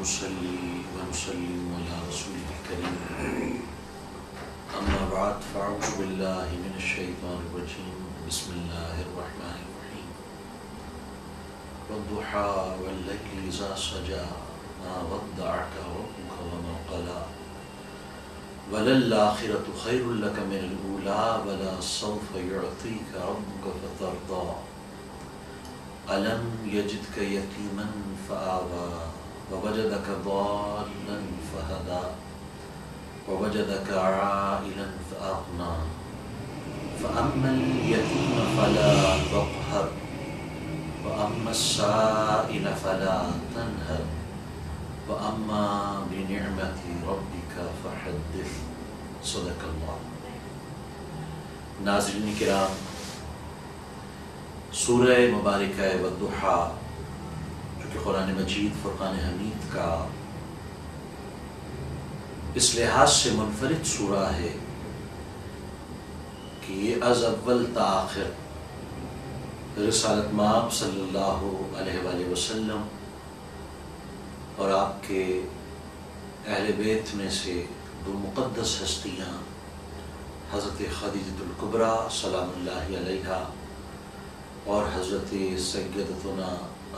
ونصلي ونسلم على رسوله الكريم أما بعد فأعوذ بالله من الشيطان الرجيم بسم الله الرحمن الرحيم والضحى والليل إذا سجى ما ودعك ربك وما قلى وللآخرة خير لك من الأولى ولسوف يعطيك ربك فترضى ألم يجدك يتيما فآوى ووجدك ضالا فهدى ووجدك عائلا فأغنى فأما اليتيم فلا تقهر وأما السائل فلا تنهر وأما بنعمة ربك فحدث صدق اللہ۔ ناظرین کرام، سورہ مبارکہ والضحیٰ جو کہ قرآن مجید فرقان حمید کا اس لحاظ سے منفرد سورہ ہے کہ یہ از اول تا آخر رسالت مآب صلی اللہ علیہ وآلہ وسلم اور آپ کے اہل بیت میں سے دو مقدس ہستیاں حضرت خدیجہ الکبریٰ سلام اللہ علیہا اور حضرت سیدتنا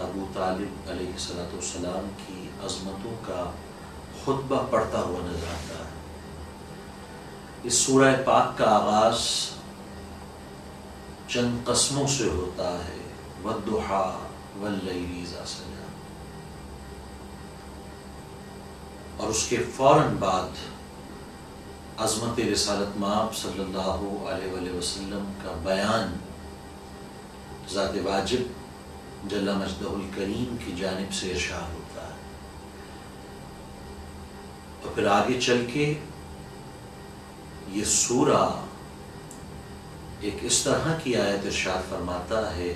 ابو طالب علیہ السلام کی عظمتوں کا خطبہ پڑھتا ہوا نظر آتا ہے۔ اس سورہ پاک کا آغاز چند قسموں سے ہوتا ہے، والضحیٰ واللیل اذا سجی، اور اس کے فوراً بعد عظمت رسالت مآب صلی اللہ علیہ وآلہ وسلم کا بیان ذات واجب جل مجدہ الکریم کی جانب سے ارشاد ہوتا ہے، اور پھر آگے چل کے یہ سورہ ایک اس طرح کی آیت ارشاد فرماتا ہے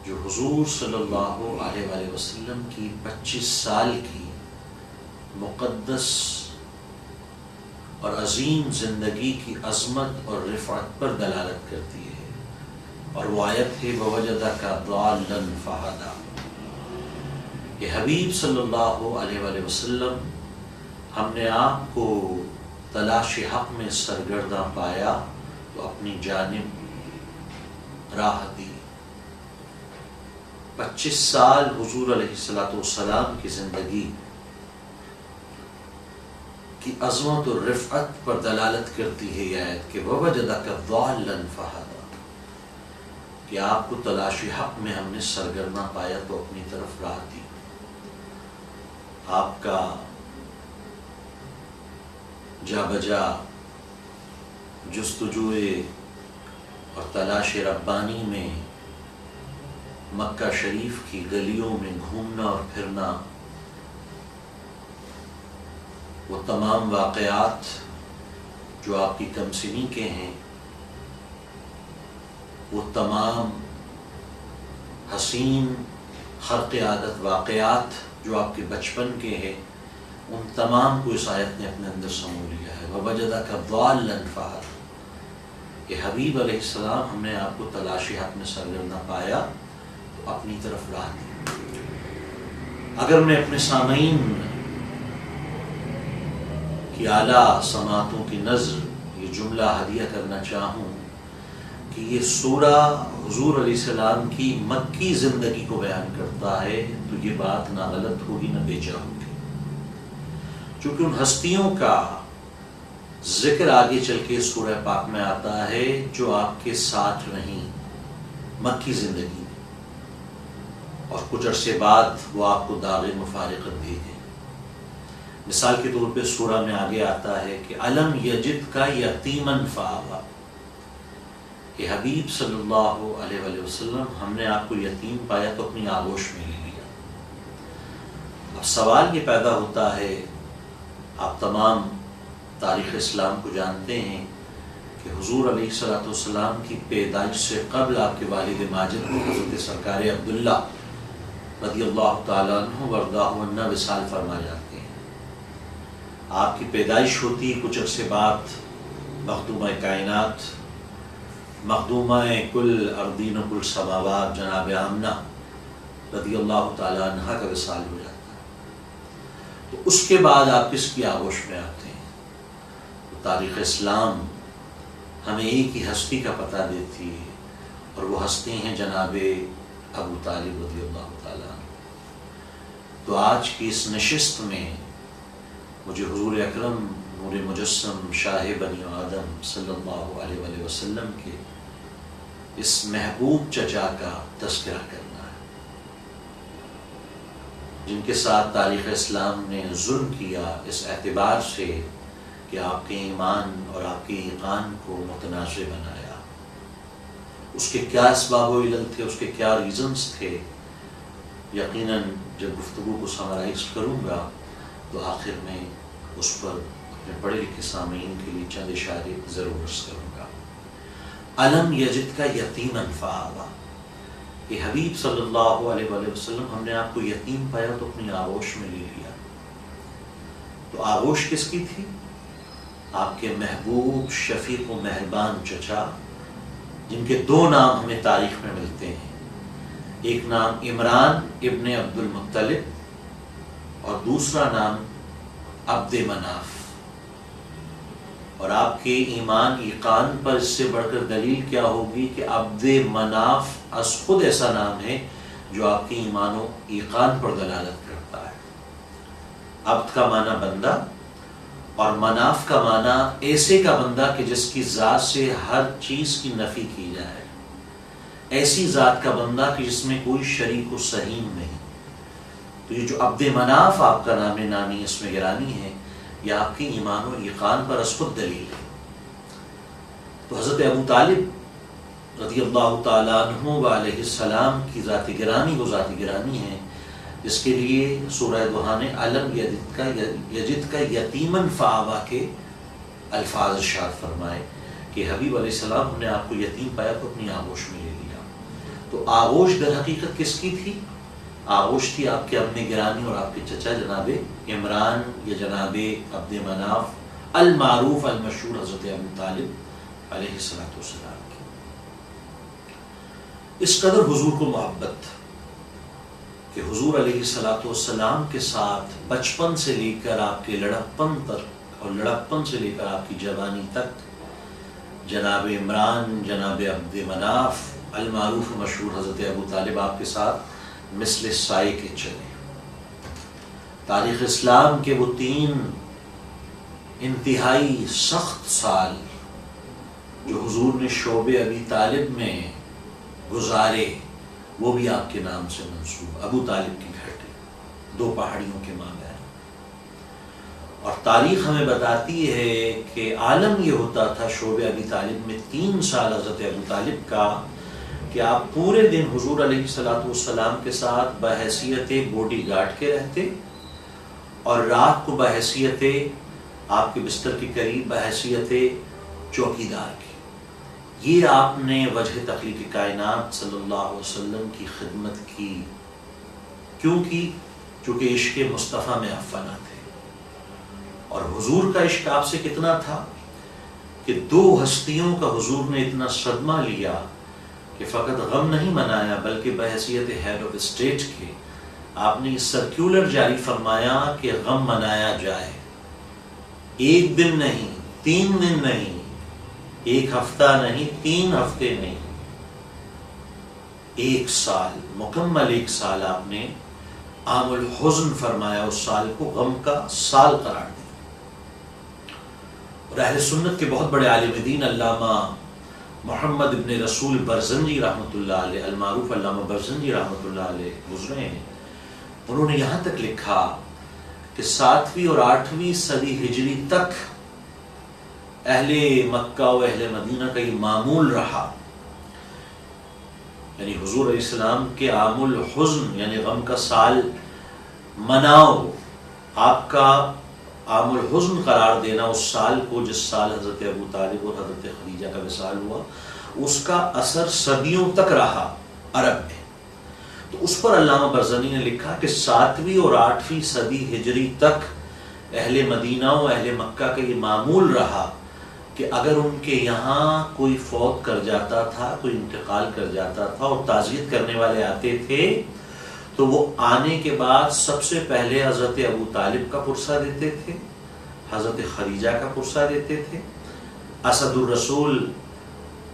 جو حضور صلی اللہ علیہ وآلہ وسلم کی 25 سال کی مقدس اور عظیم زندگی کی عظمت اور رفعت پر دلالت کرتی ہے، اور وہ آیت ہے وَوَجَدَكَ ضَالًّا فَهَدَى۔ کہ حبیب صلی اللہ علیہ وآلہ وسلم ہم نے آپ کو تلاش حق میں سرگرداں پایا تو اپنی جانب راہ دی۔ 25 سال حضور علیہ السلام کی زندگی کی عظمت اور رفعت پر دلالت کرتی ہے یہ آیت کہ وَوَجَدَكَ ضَالًّا فَهَدَى، کہ آپ کو تلاش حق میں ہم نے سرگرداں پایا تو اپنی طرف راہ دی۔ آپ کا جا بجا جستجوئے اور تلاش ربانی میں مکہ شریف کی گلیوں میں گھومنا اور پھرنا، وہ تمام واقعات جو آپ کی کم سنی کے ہیں، وہ تمام حسین خرق عادت واقعات جو آپ کے بچپن کے ہیں، ان تمام کو اس آیت نے اپنے اندر سمو لیا ہے۔ وَوَجَدَكَ ضَالًّا فَهَدَى، کہ حبیب علیہ السلام ہم نے آپ کو تلاش حق میں سرگرداں پایا تو اپنی طرف راہ دی۔ اگر میں اپنے سامعین کی اعلیٰ سماعتوں کی نظر یہ جملہ ہدیہ کرنا چاہوں کہ یہ سورہ حضور علیہ السلام کی مکی زندگی کو بیان کرتا ہے تو یہ بات نہ غلط ہوگی نہ بے جا ہوگی، چونکہ ان ہستیوں کا ذکر آگے چل کے سورہ پاک میں آتا ہے جو آپ کے ساتھ رہیں مکی زندگی میں، اور کچھ عرصے بعد وہ آپ کو داغ مفارقت دے گئے۔ مثال کے طور پہ سورہ میں آگے آتا ہے کہ الم یجدک یتیما فآوی، کہ حبیب صلی اللہ علیہ وآلہ وسلم ہم نے آپ کو یتیم پایا تو اپنی آغوش میں لے لیا۔ اب سوال یہ پیدا ہوتا ہے، آپ تمام تاریخ اسلام کو جانتے ہیں کہ حضور علیہ السلام کی پیدائش سے قبل آپ کے والد ماجد کو حضرت سرکار عبداللہ رضی اللہ تعالیٰ عنہ ورداہ عنہ وصال فرما جاتے ہیں۔ آپ کی پیدائش ہوتی کچھ عرصے بعد مخدومہ کائنات، مخدومہ کل اردین و کل سماوات جناب آمنہ رضی اللہ تعالیٰ عنہ کا وصال ہو جاتا ہے۔ تو اس کے بعد آپ کس کی آغوش میں آتے ہیں؟ تو تاریخ اسلام ہمیں ایک ہی ہستی کا پتہ دیتی ہے، اور وہ ہستی ہیں جناب ابو طالب رضی اللہ تعالیٰ عنہ۔ تو آج کی اس نشست میں مجھے حضور اکرم نور مجسم شاہ بنی آدم صلی اللہ علیہ وآلہ وسلم کے اس محبوب چچا کا تذکرہ کرنا ہے، جن کے ساتھ تاریخ اسلام نے ظلم کیا اس اعتبار سے کہ آپ کے ایمان اور آپ کے ایقان کو متنازع بنایا۔ اس کے کیا اسباب و علل تھے، اس کے کیا ریزنز تھے، یقیناً جب گفتگو کو سمرائز کروں گا تو آخر میں اس پر اپنے پڑھے لکھے سامعین کے لیے چند اشارے ضرور عرض کروں گا۔ الم یجد کا یتیما فآویٰ، کہ حبیب صلی اللہ علیہ وآلہ وسلم ہم نے آپ کو یتیم پایا تو اپنی آغوش میں لے لیا۔ تو آغوش کس کی تھی؟ آپ کے محبوب شفیق و مہربان چچا، جن کے دو نام ہمیں تاریخ میں ملتے ہیں، ایک نام عمران ابن عبد المطلب اور دوسرا نام عبد مناف۔ اور آپ کے ایمان ایقان پر اس سے بڑھ کر دلیل کیا ہوگی کہ عبد مناف از خود ایسا نام ہے جو آپ کے ایمان و ایقان پر دلالت کرتا ہے۔ عبد کا معنی بندہ اور مناف کا معنی ایسے کا بندہ کہ جس کی ذات سے ہر چیز کی نفی کی جائے، ایسی ذات کا بندہ کہ جس میں کوئی شریک و سہیم نہیں۔ تو یہ جو عبد مناف آپ کا نام نامی اس میں گرامی ہے، یہ آپ کی ایمان و ایقان پر از خود دلیل ہے۔ تو حضرت ابو طالب رضی اللہ تعالیٰ عنہ علیہ السلام کی ذات گرامی وہ ذات گرامی ہے جس کے لیے سورہ دوحہ نے الم یجد کا یتیماً فآویٰ کے الفاظ ارشاد فرمائے کہ حبیب علیہ السلام ہم نے آپ کو یتیم پایا تو اپنی آغوش میں لے لیا۔ تو آغوش در حقیقت کس کی تھی؟ آغوش تھی آپ کے ابن گرامی اور آپ کے چچا جناب عمران یا جناب عبد مناف المعروف المشہور حضرت ابو طالب علیہ السلام کی۔ اس قدر حضور کو محبت کہ حضور علیہ السلام کے ساتھ بچپن سے لے کر آپ کے لڑکپن تک اور لڑکپن سے لے کر آپ کی جوانی تک جناب عمران جناب عبد مناف المعروف مشہور حضرت ابو طالب آپ کے ساتھ مثل سائے کے چلے۔ تاریخ اسلام کے وہ 3 انتہائی سخت سال جو حضور نے شعب ابی طالب میں گزارے، وہ بھی آپ کے نام سے منسوب، ابو طالب کی گھاٹی، 2 پہاڑیوں کے مابین۔ اور تاریخ ہمیں بتاتی ہے کہ عالم یہ ہوتا تھا شعب ابی طالب میں 3 سال حضرت ابو طالب کا کہ آپ پورے دن حضور علیہ السلام کے ساتھ بحیثیت باڈی گارڈ کے رہتے اور رات کو بحیثیت آپ کے بستر کے قریب بحیثیت چوکیدار کی۔ یہ آپ نے وجہ تخلیق کائنات صلی اللہ علیہ وسلم کی خدمت کی۔ کیوں کی؟ چونکہ عشق مصطفیٰ میں آپ فنا تھے، اور حضور کا عشق آپ سے کتنا تھا کہ 2 ہستیوں کا حضور نے اتنا صدمہ لیا کہ فقط غم نہیں منایا بلکہ بحیثیت ہیڈ آف اسٹیٹ کے آپ نے سرکولر جاری فرمایا کہ غم منایا جائے، 1 دن نہیں، 3 دن نہیں، 1 ہفتہ نہیں، 3 ہفتے نہیں، 1 سال مکمل 1 سال آپ نے عام الحزن فرمایا، اس سال کو غم کا سال قرار دیا۔ اور اہل سنت کے بہت بڑے عالم دین علامہ محمد ابن رسول برزنجی رحمۃ اللہ علیہ، المعروف علامہ برزنجی رحمۃ اللہ علیہ گزرے ہیں، انہوں نے یہاں تک لکھا کہ 7ویں اور 8ویں صدی ہجری تک اہل مکہ و اہل مدینہ کا یہ معمول رہا، یعنی حضور علیہ السلام کے عام الحزن یعنی غم کا سال مناؤ، آپ کا عام الحزن قرار دینا اس سال کو جس سال حضرت ابو طالب اور حضرت خدیجہ کا وصال ہوا، اس کا اثر صدیوں تک رہا عرب میں۔ تو اس پر علامہ برزنی نے لکھا کہ 7ویں اور 8ویں صدی ہجری تک اہل مدینہ و اہل مکہ کا یہ معمول رہا کہ اگر ان کے یہاں کوئی فوت کر جاتا تھا، کوئی انتقال کر جاتا تھا اور تعزیت کرنے والے آتے تھے تو وہ آنے کے بعد سب سے پہلے حضرت ابو طالب کا پرسہ دیتے تھے، حضرت خدیجہ کا پرسہ دیتے تھے، اسد الرسول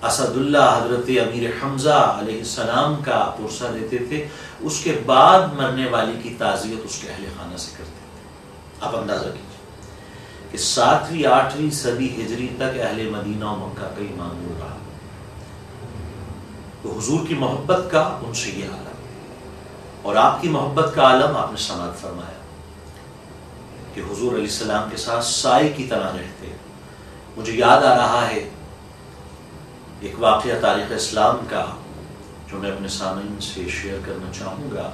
اسد اللہ حضرت امیر حمزہ علیہ السلام کا پرسہ دیتے تھے، اس کے بعد مرنے والی کی تعزیت اس کے اہل خانہ سے کرتے تھے۔ آپ اندازہ کیجیے کہ 7ویں 8ویں صدی ہجری تک اہل مدینہ و مکہ کا ہی معمول رہا۔ تو حضور کی محبت کا ان سے یہ عالم، اور آپ کی محبت کا عالم آپ نے سماعت فرمایا کہ حضور علیہ السلام کے ساتھ سائے کی طرح رہتے۔ مجھے یاد آ رہا ہے ایک واقعہ تاریخ اسلام کا جو میں اپنے سامعین سے شیئر کرنا چاہوں گا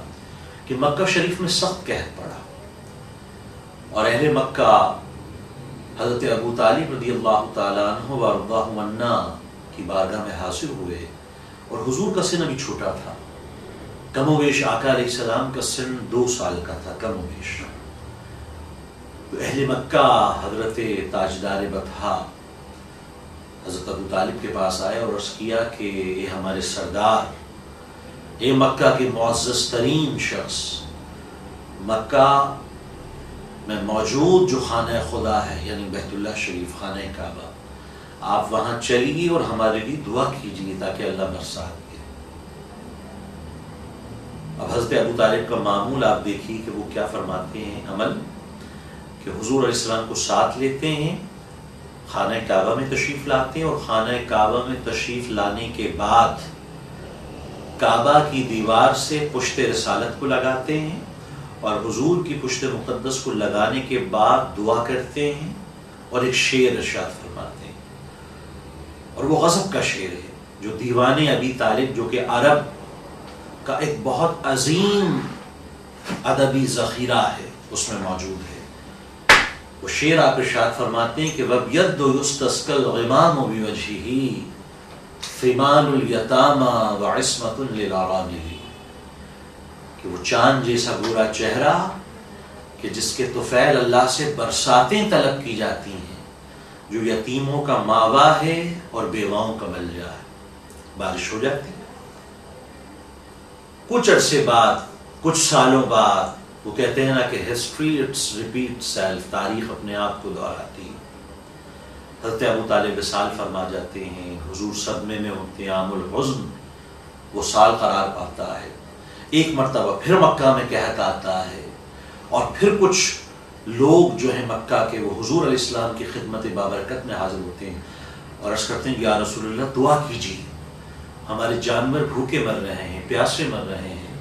کہ مکہ شریف میں سخت قحط پڑا اور اہل مکہ حضرت ابو طالب رضی اللہ تعالیٰ عنہ وارضاہ عنا کی بارگاہ میں حاضر ہوئے، اور حضور کا سن ابھی چھوٹا تھا، کم و بیش آقا علیہ السلام کا سن 2 سال کا تھا کم و بیش۔ تو اہل مکہ حضرت تاجدار بطحا حضرت ابو طالب کے پاس آئے اور عرض کیا کہ اے ہمارے سردار، اے مکہ کے معزز ترین شخص، مکہ میں موجود جو خانہ خدا ہے یعنی بیت اللہ شریف، خانہ کعبہ، آپ وہاں چلیے اور ہمارے لیے دعا کیجیے تاکہ اللہ برسات دے۔ اب حضرت ابو طالب کا معمول آپ دیکھیے کہ وہ کیا فرماتے ہیں عمل، کہ حضور علیہ السلام کو ساتھ لیتے ہیں، خانہ کعبہ میں تشریف لاتے ہیں، اور خانہ کعبہ میں تشریف لانے کے بعد کعبہ کی دیوار سے پشت رسالت کو لگاتے ہیں، اور حضور کی پشت مقدس کو لگانے کے بعد دعا کرتے ہیں اور ایک شعر ارشاد فرماتے ہیں، اور وہ غضب کا شعر ہے جو دیوان ابی طالب جو کہ عرب کا ایک بہت عظیم ادبی ذخیرہ ہے اس میں موجود ہے۔ وہ شعر آپ ارشاد فرماتے ہیں کہ وَبْيَدُّ يُسْتَسْقَى الْغِمَامُ بِوَجْهِهِ ثِمَالُ الْيَتَامَى وَعِصْمَةٌ لِلْأَرَامِلِ، کہ وہ چاند جیسا گورا چہرہ کہ جس کے طفیل اللہ سے برساتیں طلب کی جاتی ہیں، جو یتیموں کا ماوا ہے اور بیواؤں کا ملجا ہے۔ بارش ہو جاتی ہے، کچھ عرصے بعد، کچھ سالوں بعد، وہ کہتے ہیں نا کہ ہسٹری اٹس ریپیٹ سیلف، تاریخ اپنے آپ کو دہراتی ہے۔ حضرت ابو طالب وصال فرما جاتے ہیں، حضور صدمے میں ہوتے ہیں، عام الحزن وہ سال قرار پاتا ہے، ایک مرتبہ پھر مکہ میں قحط آتا ہے، اور پھر کچھ لوگ جو ہیں مکہ کے وہ حضور علیہ السلام کی خدمت بابرکت میں حاضر ہوتے ہیں اور عرض کرتے ہیں کہ یا رسول اللہ دعا کیجیے، ہمارے جانور بھوکے مر رہے ہیں، پیاسے مر رہے ہیں،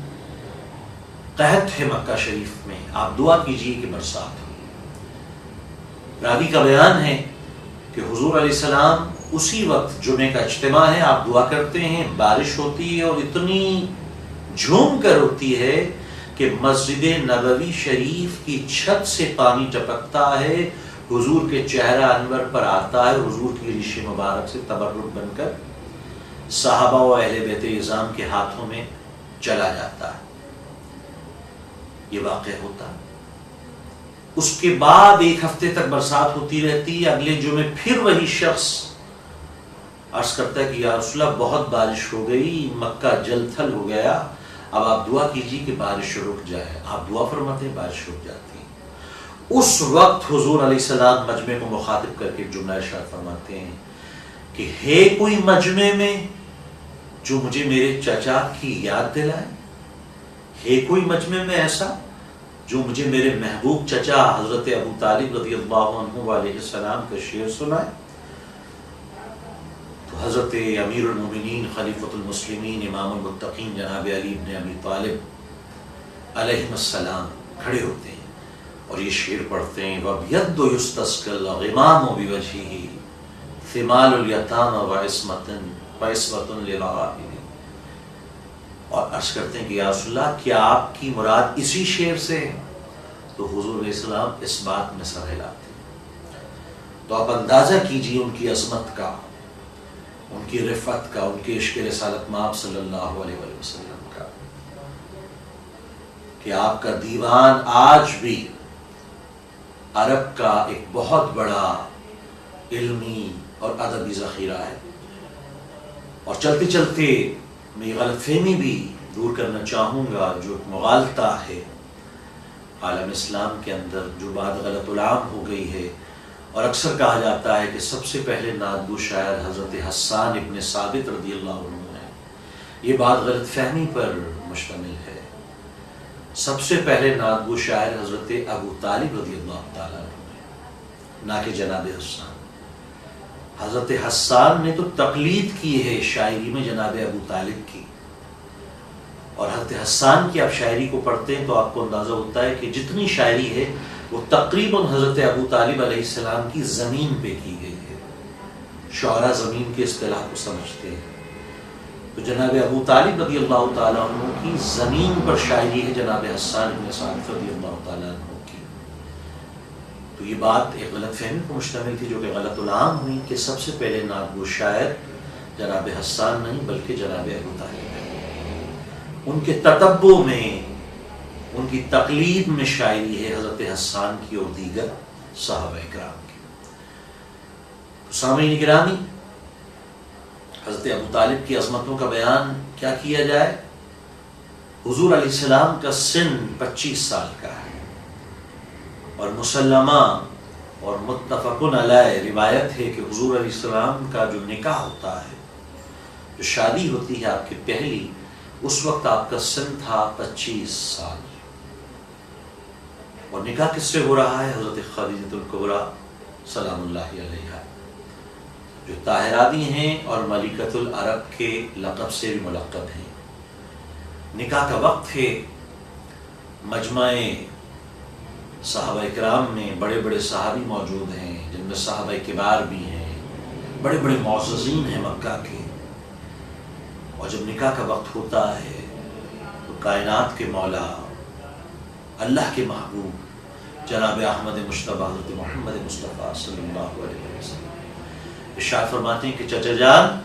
قحط ہے مکہ شریف میں، آپ دعا کیجیے کہ برسات ہو۔ راوی کا بیان ہے کہ حضور علیہ السلام اسی وقت جمعے کا اجتماع ہے، آپ دعا کرتے ہیں، بارش ہوتی ہے اور اتنی جھوم کر ہوتی ہے کہ مسجد نبوی شریف کی چھت سے پانی ٹپکتا ہے، حضور کے چہرہ انور پر آتا ہے، حضور کی ریش مبارک سے تبرک بن کر صحابہ و اہل بیت اعظام کے ہاتھوں میں چلا جاتا ہے۔ یہ واقعہ ہوتا ہے۔ اس کے بعد 1 ہفتے تک برسات ہوتی رہتی ہے، اگلے جمعے پھر وہی شخص عرض کرتا ہے کہ یا رسول اللہ بہت بارش ہو گئی، مکہ جل تھل ہو گیا، اب آپ دعا کیجیے کہ بارش رک جائے۔ آپ دعا فرماتے ہیں، بارش رک جاتی ہے۔ اس وقت حضور علیہ السلام مجمع کو مخاطب کر کے جملہ ارشاد فرماتے ہیں کہ ہے کوئی مجمع میں جو مجھے میرے چچا کی یاد دلائے، ہے کوئی مجمع میں ایسا جو مجھے میرے محبوب چچا حضرت ابو طالب رضی اللہ عنہ علیہ السلام کا شعر سنائے۔ تو حضرت امیر المومنین خلیفۃ المسلمین امام المتقین جناب علی بن ابی طالب علیہ السلام کھڑے ہوتے ہیں اور یہ شعر پڑھتے ہیں، وَبْيَدُّ يُسْتَسْقَى الْغِمَامُ بِوَجْهِهِ ثِمَالُ الْيَتَامَى وَعِصْمَةٌ لِلْأَرَامِلِ، اور عرض کرتے ہیں کہ یا رسول اللہ کیا آپ کی مراد اسی شعر سے ہے؟ تو حضور علیہ السلام اس بات میں سر ہلاتے ہیں۔ تو آپ اندازہ کیجئے ان کی عظمت کا، ان کی رفعت کا، ان کے عشق رسالت مآب صلی اللہ علیہ وآلہ وسلم کا، کہ آپ کا دیوان آج بھی عرب کا ایک بہت بڑا علمی اور ادبی ذخیرہ ہے۔ اور چلتے چلتے میں غلط فہمی بھی دور کرنا چاہوں گا جو مغالطہ ہے عالم اسلام کے اندر، جو بات غلط العام ہو گئی ہے، اور اکثر کہا جاتا ہے کہ سب سے پہلے نعت گو شاعر حضرت حسان ابن ثابت رضی اللہ عنہ ہے۔ یہ بات غلط فہمی پر مشتمل ہے۔ سب سے پہلے نعت گو شاعر حضرت ابو طالب رضی اللہ تعالیٰ عنہ ہے، نہ کہ جناب حسان۔ حضرت حسان نے تو تقلید کی ہے شاعری میں جناب ابو طالب کی، اور حضرت حسان کی آپ شاعری کو پڑھتے ہیں تو آپ کو اندازہ ہوتا ہے کہ جتنی شاعری ہے وہ تقریباً حضرت ابو طالب علیہ السلام کی زمین پہ کی گئی ہے۔ شعراء زمین کی اصطلاح کو سمجھتے ہیں، تو جناب ابو طالب رضی اللہ تعالیٰ عنہ کی زمین پر شاعری ہے جناب حسان بن ثابت رضی اللہ تعالیٰ عنہ کی۔ تو یہ بات ایک غلط فہمی پر مشتمل تھی جو کہ غلط العام ہوئی کہ سب سے پہلے نعت گو شاعر جناب حسان نہیں بلکہ جناب ابو طالب ہے۔ ان کے تتبع میں، ان کی تقلید میں شاعری ہے حضرت حسان کی اور دیگر صحابہ کرام کی۔ سامعین گرامی، حضرت ابو طالب کی عظمتوں کا بیان کیا کیا جائے؟ حضور علیہ السلام کا سن 25 سال کا ہے، اور مسلمہ اور متفق علیہ روایت ہے کہ حضور علیہ السلام کا جو نکاح ہوتا ہے، جو شادی ہوتی ہے آپ کی پہلی، اس وقت آپ کا سن تھا 25 سال، اور نکاح کس سے ہو رہا ہے؟ حضرت خدیجہ الکبریٰ سلام اللہ علیہا، جو طاہرہ بھی ہیں اور ملکۃ العرب کے لقب سے بھی ملقب ہیں۔ نکاح کا وقت ہے، مجمع صحابہ کرام میں بڑے بڑے صحابی موجود ہیں، جن میں صحابہ کبار بھی ہیں، بڑے بڑے معززین ہیں مکہ کے، اور جب نکاح کا وقت ہوتا ہے تو کائنات کے مولا، اللہ کے محبوب جناب احمد مجتبیٰ حضرت محمد مصطفیٰ صلی اللہ علیہ وسلم ارشاد فرماتے ہیں کہ چچا جان،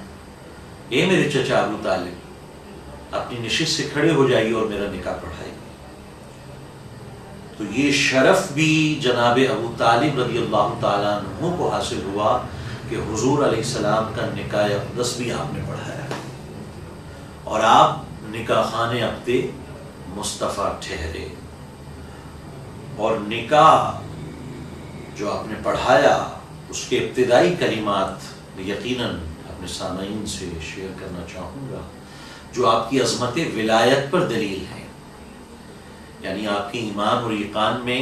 اے میرے چچا ابو طالب، اپنی نشست سے کھڑے ہو جائیے اور میرا نکاح پڑھائیے۔ تو یہ شرف بھی جناب ابو طالب رضی اللہ تعالیٰ عنہ کو حاصل ہوا کہ حضور علیہ السلام کا نکاح اقدس بھی آپ نے پڑھایا، اور آپ نکاح خانے عقد مصطفیٰ ٹھہرے، اور نکاح جو آپ نے پڑھایا اس کے ابتدائی کلمات یقیناً اپنے سامعین سے شیئر کرنا چاہوں گا، جو آپ کی عظمت ولایت پر دلیل ہے، یعنی آپ کی ایمان اور یقین میں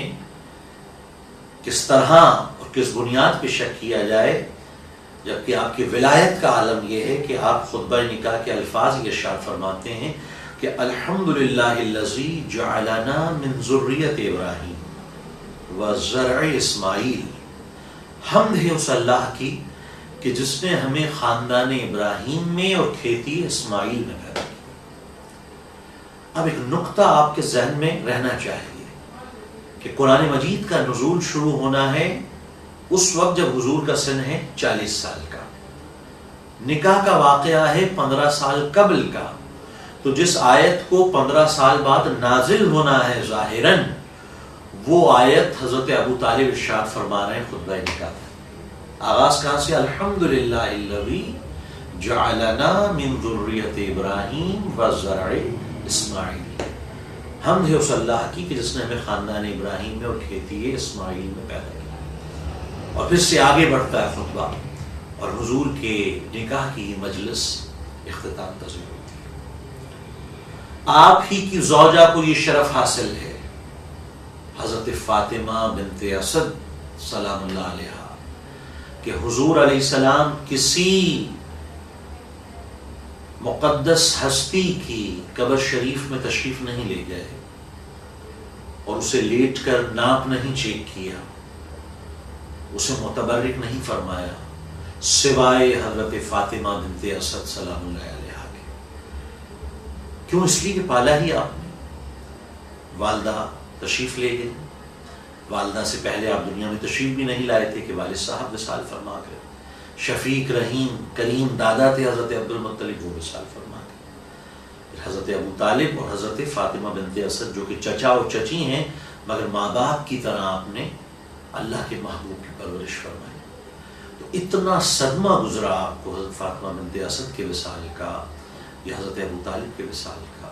کس طرح اور کس بنیاد پہ شک کیا جائے، جبکہ آپ کی ولایت کا عالم یہ ہے کہ آپ خطبہ نکاح کے الفاظ یہ ارشاد فرماتے ہیں کہ الحمدللہ الذی جعلنا من ذریت ابراہیم و زرع اسماعیل، حمد ہے اس اللہ کی کہ جس نے ہمیں خاندان ابراہیم میں اور کھیتی اسماعیل میں پیدا کیا۔ اب ایک نقطہ آپ کے ذہن میں رہنا چاہیے کہ قرآن مجید کا نزول شروع ہونا ہے اس وقت جب حضور کا سن ہے 40 سال کا، نکاح کا واقعہ ہے 15 سال قبل کا، تو جس آیت کو 15 سال بعد نازل ہونا ہے ظاہراً، وہ آیت حضرت ابو طالب ارشاد فرما رہے ہیں خطبہ نکاح۔ آغاز کہاں سے؟ الحمدللہ الذی جعلنا من ذریت ابراہیم و زرع اسماعیل، حمد ہے اس اللہ کی کہ جس نے ہمیں خاندان ابراہیم میں اور کھیتی اسماعیل میں پیدا کیا۔ اور پھر سے آگے بڑھتا ہے خطبہ، اور حضور کے نکاح کی مجلس اختتام پذیر ہوتی ہے۔ آپ ہی کی زوجہ کو یہ شرف حاصل ہے، حضرت فاطمہ بنت اسد سلام اللہ علیہا، کہ حضور علیہ السلام کسی مقدس ہستی کی قبر شریف میں تشریف نہیں لے گئے اور اسے لیٹ کر ناپ نہیں چیک کیا، اسے متبرک نہیں فرمایا، سوائے حضرت فاطمہ بنت اسد سلام اللہ علیہا کے۔ کیوں؟ اس لیے کہ پالا ہی آپ نے۔ والدہ تشریف لے گئے، والدہ سے پہلے آپ دنیا میں تشریف بھی نہیں لائے تھے کہ والد صاحب وصال فرما گئے، شفیق رحیم کریم دادا تھے حضرت عبد المطلب، وہ وصال فرما گئے۔ حضرت ابو طالب اور حضرت فاطمہ بنت اسد جو کہ چچا اور چچی ہیں مگر ماں باپ کی طرح آپ نے اللہ کے محبوب کی پرورش فرمائی، تو اتنا صدمہ گزرا آپ کو حضرت فاطمہ بنت اسد کے وصال کا یا حضرت ابو طالب کے وصال کا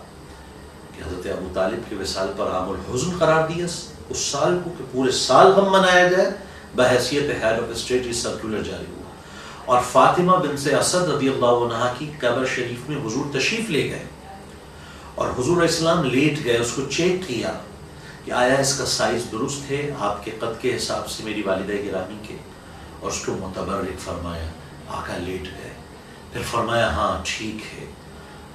کہ حضرت ابو طالب کے وصال پر عام الحزن قرار دیا اس سال کو، کہ پورے سال غم منایا جائے، بحیثیت ہیڈ آف اسٹیٹ یہ سرکولر جاری ہوا. اور فاطمہ بنت اسد رضی اللہ عنہا کی قبر شریف میں حضور تشریف لے گئے اور حضور علیہ السلام لیٹ گئے، اس کو چیک کیا کہ آیا اس کا سائز درست ہے آپ کے قد کے حساب سے میری والدہ گرامی کے، اور اس کو متبرک فرمایا. آقا لیٹ گئے، پھر فرمایا ہاں ٹھیک ہے،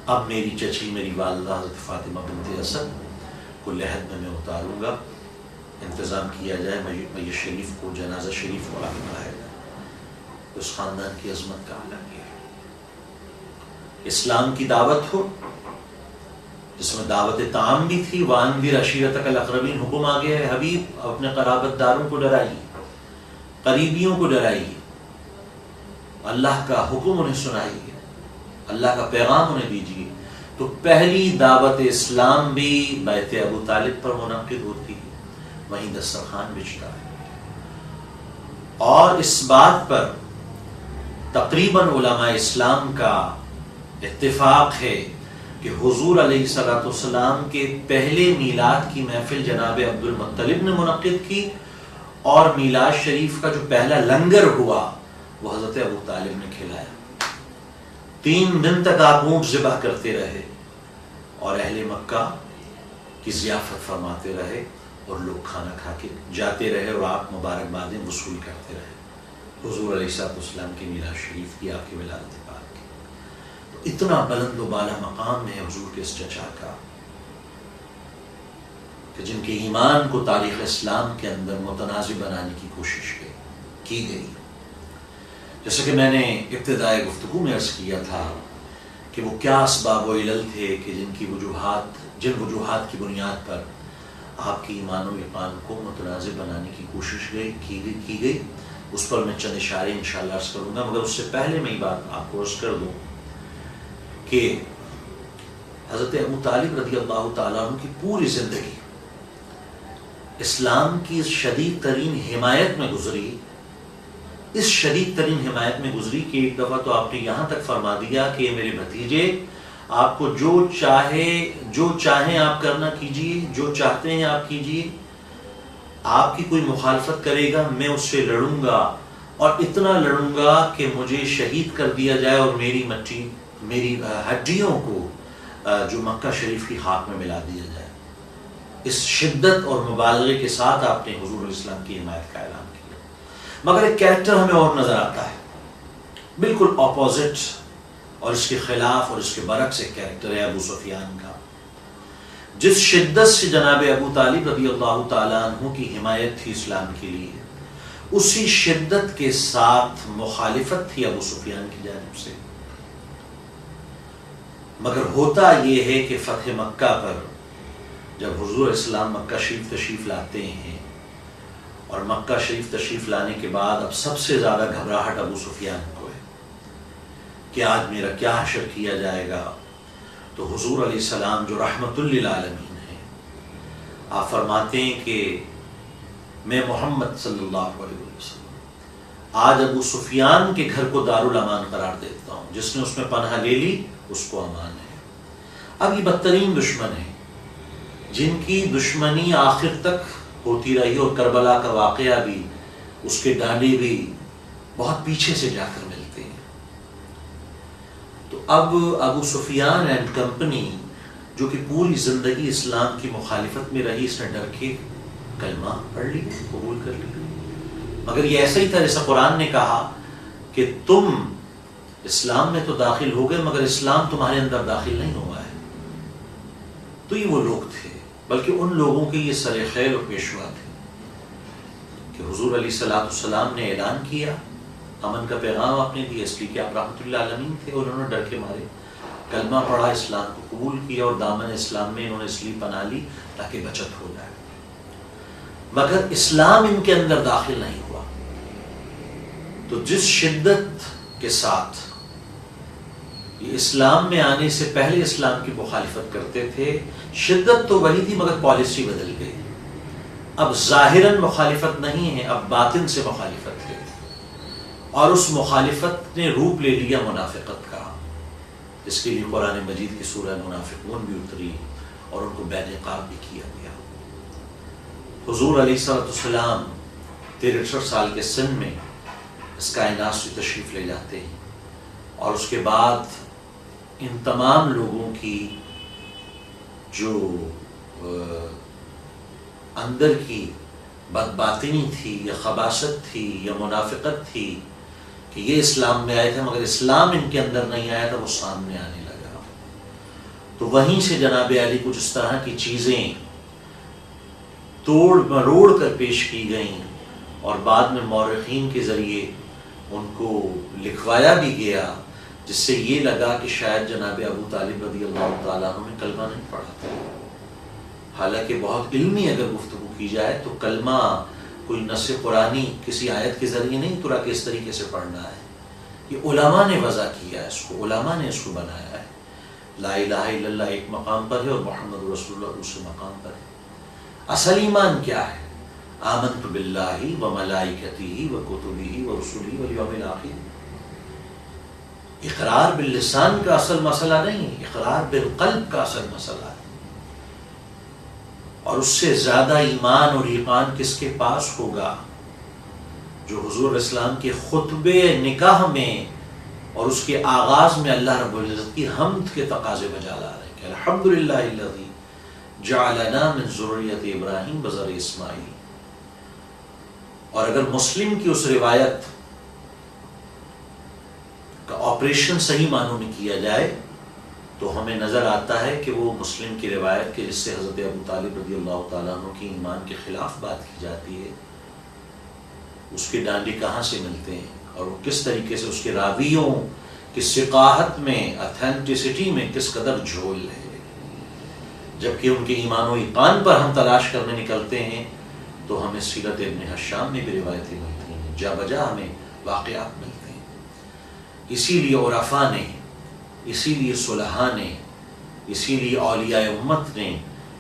اب میری چچی میری والدہ حضرت فاطمہ بنت اسد کو لحد میں اتاروں گا، انتظام کیا جائے میت شریف کو، جنازہ شریف کو آگے بڑھایا جائے. اس خاندان کی عظمت کا عالم یہ ہے. اسلام کی دعوت ہو جس میں دعوت تعام بھی تھی، وَأَنذِرْ عَشِيرَتَكَ الْأَقْرَبِينَ، حکم آ گیا ہے حبیب اپنے قرابت داروں کو ڈرائیے، قریبیوں کو ڈرائیے، اللہ کا حکم انہیں سنائیے، اللہ کا پیغام انہیں دیجیے. تو پہلی دعوت اسلام بھی بیت ابو طالب پر منعقد ہوتی ہے، وہیں دسترخوان بچھتا ہے. اور اس بات پر تقریباً علماء اسلام کا اتفاق ہے کہ حضور علیہ السلام کے پہلے میلاد کی محفل جناب عبد المطلب نے منعقد کی، اور میلاد شریف کا جو پہلا لنگر ہوا وہ حضرت ابو طالب نے کھلایا. 3 دن تک آپ اونٹ ذبح کرتے رہے اور اہل مکہ کی ضیافت فرماتے رہے، اور لوگ کھانا کھا کے جاتے رہے، اور آپ مبارکبادیں وصول کرتے رہے حضور علیہ السلام کی میلاد شریف کی، آپ کی ولادت پاک کی. تو اتنا بلند و بالا مقام ہے حضور کے اس چچا کا کہ جن کے ایمان کو تاریخ اسلام کے اندر متنازع بنانے کی کوشش کی گئی. جیسے کہ میں نے ابتدائی گفتگو میں عرض کیا تھا کہ وہ کیا اسباب و علل تھے کہ جن وجوہات کی بنیاد پر آپ کی ایمان و ایقان کو متنازع بنانے کی کوشش کی گئی، اس پر میں چند اشارے انشاءاللہ عرض کروں گا. مگر اس سے پہلے میں یہ بات آپ کو عرض کر دوں کہ حضرت ابو طالب رضی اللہ تعالیٰ عنہ کی پوری زندگی اسلام کی اس شدید ترین حمایت میں گزری، اس شدید ترین حمایت میں گزری کہ ایک دفعہ تو آپ نے یہاں تک فرما دیا کہ میرے بھتیجے آپ کو جو چاہیں آپ کرنا کیجیے، جو چاہتے ہیں آپ کیجیے، آپ کی کوئی مخالفت کرے گا میں اس سے لڑوں گا، اور اتنا لڑوں گا کہ مجھے شہید کر دیا جائے اور میری ہڈیوں کو جو مکہ شریف کی خاک میں ملا دیا جائے. اس شدت اور مبالغے کے ساتھ آپ نے حضور علیہ السلام کی حمایت کا اعلان کیا. مگر ایک کیریکٹر ہمیں اور نظر آتا ہے بالکل اپوزٹ اور اس کے خلاف اور اس کے برعکس ایک کیریکٹر ہے ابو سفیان کا. جس شدت سے جناب ابو طالب رضی اللہ تعالیٰ عنہ کی حمایت تھی اسلام کے لیے، اسی شدت کے ساتھ مخالفت تھی ابو سفیان کی جانب سے. مگر ہوتا یہ ہے کہ فتح مکہ پر جب حضور اسلام مکہ شریف تشریف لاتے ہیں، اور مکہ شریف تشریف لانے کے بعد اب سب سے زیادہ گھبراہٹ ابو سفیان کو ہے کہ آج میرا کیا حشر کیا جائے گا. تو حضور علیہ السلام جو رحمت للعالمین ہیں، آپ فرماتے ہیں کہ میں محمد صلی اللہ علیہ وسلم آج ابو سفیان کے گھر کو دارالامان قرار دیتا ہوں، جس نے اس میں پناہ لے لی اس کو امان ہے. اب یہ بدترین دشمن ہیں جن کی دشمنی آخر تک ہوتی رہی، اور کربلا کا واقعہ بھی، اس کے ڈانڈے بھی بہت پیچھے سے جا کر ملتے ہیں. تو اب ابو سفیان اینڈ کمپنی جو کہ پوری زندگی اسلام کی مخالفت میں رہی، اس نے ڈر کے کلمہ پڑھ لی، قبول کر لی. مگر یہ ایسا ہی تھا جیسا قرآن نے کہا کہ تم اسلام میں تو داخل ہو گئے مگر اسلام تمہارے اندر داخل نہیں ہوا ہے. تو یہ وہ لوگ تھے، بلکہ ان لوگوں کے یہ سر خیر و پیشوا تھے کہ حضور علیہ السلام نے اعلان کیا، امن کا پیغام آپ نے دیا، اس لیے کہ آپ رحمت اللہ عالمین تھے. انہوں نے ڈر کے مارے کلمہ پڑھا، اسلام کو قبول کیا، اور دامن اسلام میں انہوں نے اس لیے پناہ لی تاکہ بچت ہو جائے. مگر اسلام ان کے اندر داخل نہیں ہوا. تو جس شدت کے ساتھ یہ اسلام میں آنے سے پہلے اسلام کی مخالفت کرتے تھے، شدت تو وہی تھی مگر پالیسی بدل گئی. اب ظاہراً مخالفت نہیں ہے، اب باطن سے مخالفت ہے، اور اس مخالفت نے روپ لے لیا منافقت کا، جس کے لیے قرآن مجید کی سورہ منافقون بھی اتری، اور ان کو بے نقاب بھی کیا گیا۔ حضور علیہ السلام 63 سال کے سن میں اس کائنات سے تشریف لے جاتے ہیں، اور اس کے بعد ان تمام لوگوں کی جو اندر کی بدباطنی تھی یا خباثت تھی یا منافقت تھی کہ یہ اسلام میں آئے تھے مگر اسلام ان کے اندر نہیں آیا تھا، وہ سامنے آنے لگا۔ تو وہیں سے جناب علی کچھ اس طرح کی چیزیں توڑ مروڑ کر پیش کی گئیں، اور بعد میں مورخین کے ذریعے ان کو لکھوایا بھی گیا، جس سے یہ لگا کہ شاید جناب ابو طالب رضی اللہ تعالیٰ عنہ نے کلمہ نہیں پڑھا تھا۔ حالانکہ بہت علمی اگر گفتگو کی جائے تو کلمہ کوئی نص قرآنی کسی آیت کے ذریعے نہیں ترا کہ اس طریقے سے پڑھنا ہے، یہ علماء نے وضع کیا ہے، اس کو علماء نے اس کو بنایا ہے۔ لا الہ الا اللہ ایک مقام پر ہے اور محمد رسول اللہ دوسرے مقام پر ہے۔ اصل ایمان کیا ہے؟ آمنت باللہ و ملائکتہ و کتبہ و رسلہ والیوم الآخر۔ اقرار باللسان کا اصل مسئلہ نہیں، اقرار بالقلب کا اصل مسئلہ ہے۔ اور اس سے زیادہ ایمان اور ایقان کس کے پاس ہوگا؟ جو حضور اسلام کے خطبے نکاح میں اور اس کے آغاز میں اللہ رب العزت کی حمد کے تقاضے بجا لا رہے ہیں کہ الحمدللہ الذی جعلنا من ذریۃ ابراہیم بذر اسماعیل۔ اور اگر مسلم کی اس روایت کا آپریشن صحیح معنوں میں کیا جائے تو ہمیں نظر آتا ہے کہ وہ مسلم کی روایت کے جس سے حضرت ابو طالب رضی اللہ تعالیٰ عنہ کی ایمان کے خلاف بات کی جاتی ہے، اس کے ڈانڈے کہاں سے ملتے ہیں اور وہ کس طریقے سے اس کے راویوں کی ثقاہت میں، اتھینٹسٹی میں کس قدر جھول ہے۔ جبکہ ان کے ایمان و ایقان پر ہم تلاش کرنے نکلتے ہیں تو ہمیں سیرت ابن حشام میں بھی روایتیں ملتی ہیں، جا بجا ہمیں واقعات ملتے ہیں۔ اسی لیے عرفاء نے، اسی لیے صلحاء نے، اسی لیے اولیاء امت نے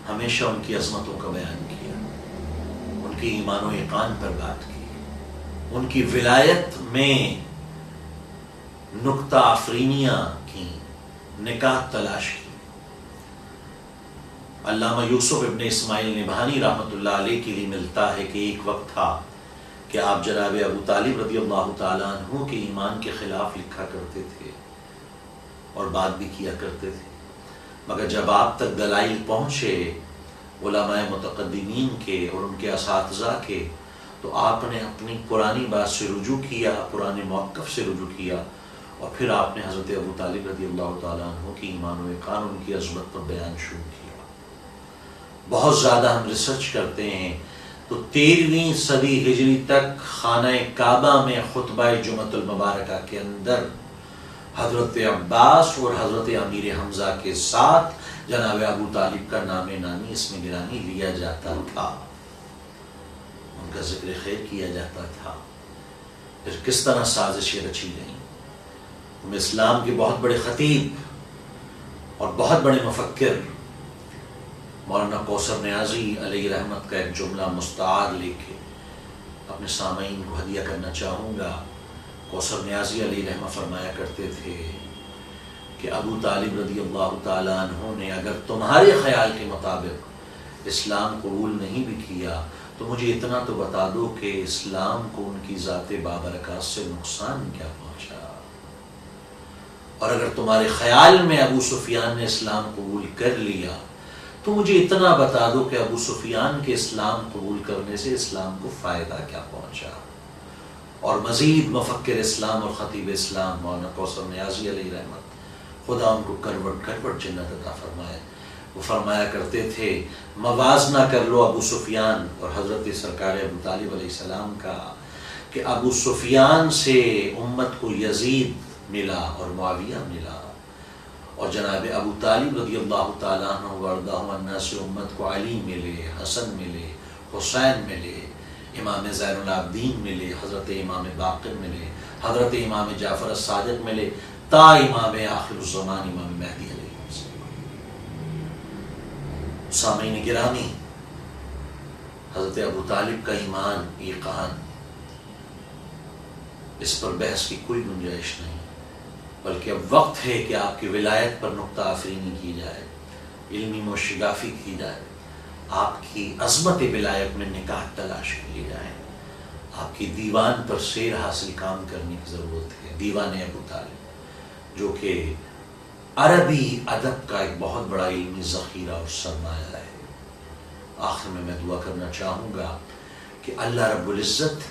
ہمیشہ ان کی عظمتوں کا بیان کیا، ان کی ایمان و ایقان پر بات کی، ان کی ولایت میں نکتہ آفرینیاں کی، نکات تلاش کی۔ علامہ یوسف ابن اسماعیل نبہانی رحمۃ اللہ علیہ کے لیے ملتا ہے کہ ایک وقت تھا کہ آپ جناب ابو طالب رضی اللہ تعالیٰ عنہ کے ایمان کے خلاف لکھا کرتے تھے اور بات بھی کیا کرتے تھے، مگر جب آپ تک دلائل پہنچے علماء متقدمین کے اور ان کے اساتذہ کے تو آپ نے اپنی پرانی بات سے رجوع کیا، پرانے موقف سے رجوع کیا، اور پھر آپ نے حضرت ابو طالب رضی اللہ تعالیٰ عنہ کی ایمان و ایقان، ان کی عظمت پر بیان شروع کیا۔ بہت زیادہ ہم ریسرچ کرتے ہیں تو 13ویں صدی ہجری تک خانہ کعبہ میں خطبہ جمعۃ المبارکہ کے اندر حضرت عباس اور حضرت امیر حمزہ کے ساتھ جناب ابو طالب کا نام نامی اسم گرامی لیا جاتا تھا، ان کا ذکر خیر کیا جاتا تھا۔ پھر کس طرح سازشیں رچی گئیں۔ ہم اسلام کے بہت بڑے خطیب اور بہت بڑے مفکر مولانا کوثر نیازی علیہ رحمت کا ایک جملہ مستعار لے کے اپنے سامعین کو ہدیہ کرنا چاہوں گا۔ کوثر نیازی علیہ رحمہ فرمایا کرتے تھے کہ ابو طالب رضی اللہ تعالیٰ عنہ نے اگر تمہارے خیال کے مطابق اسلام قبول نہیں بھی کیا تو مجھے اتنا تو بتا دو کہ اسلام کو ان کی ذات بابرکات سے نقصان کیا پہنچا، اور اگر تمہارے خیال میں ابو سفیان نے اسلام قبول کر لیا تو مجھے اتنا بتا دو کہ ابو سفیان کے اسلام قبول کرنے سے اسلام کو فائدہ کیا پہنچا۔ اور مزید مفکر اسلام اور خطیب اسلام مولانا کوثر نیازی علیہ رحمت، خدا ان کو کروٹ کروٹ جنت عطا فرمائے، وہ فرمایا کرتے تھے موازنہ کر لو ابو سفیان اور حضرت سرکار ابو طالب علیہ السلام کا کہ ابو سفیان سے امت کو یزید ملا اور معاویہ ملا، اور جناب ابو طالب رضی اللہ تعالیٰ عنہ وارضہ عنہ سے امت کو علی ملے، حسن ملے، حسین ملے، امام زین العابدین ملے، حضرت امام باقر ملے، حضرت امام جعفر الصادق ملے، تا امام آخر الزمان امام مہدی علیہ السلام۔ سامعین گرامی، حضرت ابو طالب کا ایمان، ایقان، اس پر بحث کی کوئی گنجائش نہیں، بلکہ اب وقت ہے کہ آپ کی ولایت پر نقطہ آفرینی کی جائے۔ علمی موشگافی کی جائے، آپ کی عظمت ولایت میں نکاح تلاش کیے جائیں، آپ کی دیوان پر سیر حاصل کام کرنے کی ضرورت ہے، دیوان ابو طالب، جو کہ عربی ادب کا ایک بہت بڑا علمی ذخیرہ اور سرمایہ ہے۔ آخر میں دعا کرنا چاہوں گا کہ اللہ رب العزت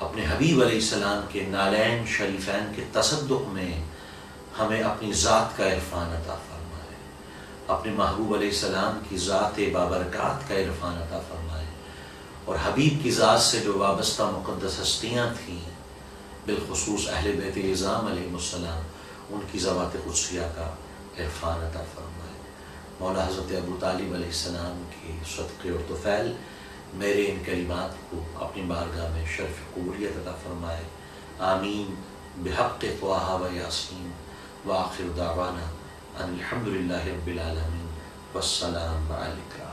اپنے حبیب علیہ السلام کے نالین شریفین کے تصدق میں ہمیں اپنی ذات کا عرفان عطا فرمائے، اپنے محبوب علیہ السلام کی ذات بابرکات کا عرفان عطا فرمائے، اور حبیب کی ذات سے جو وابستہ مقدس ہستیاں تھیں، بالخصوص اہل بیت اعظام علیہ السلام، ان کی ذوات قدسیہ کا عرفان عطا فرمائے۔ مولا حضرت ابو طالب علیہ السلام کے صدقے اور طفیل میرے ان کلمات کو اپنی بارگاہ میں شرف قبولیت عطا فرمائے، آمین بحق طٰہٰ و یاسین، وآخر دعوانا ان الحمد للہ رب العالمین، والسلام علیکم۔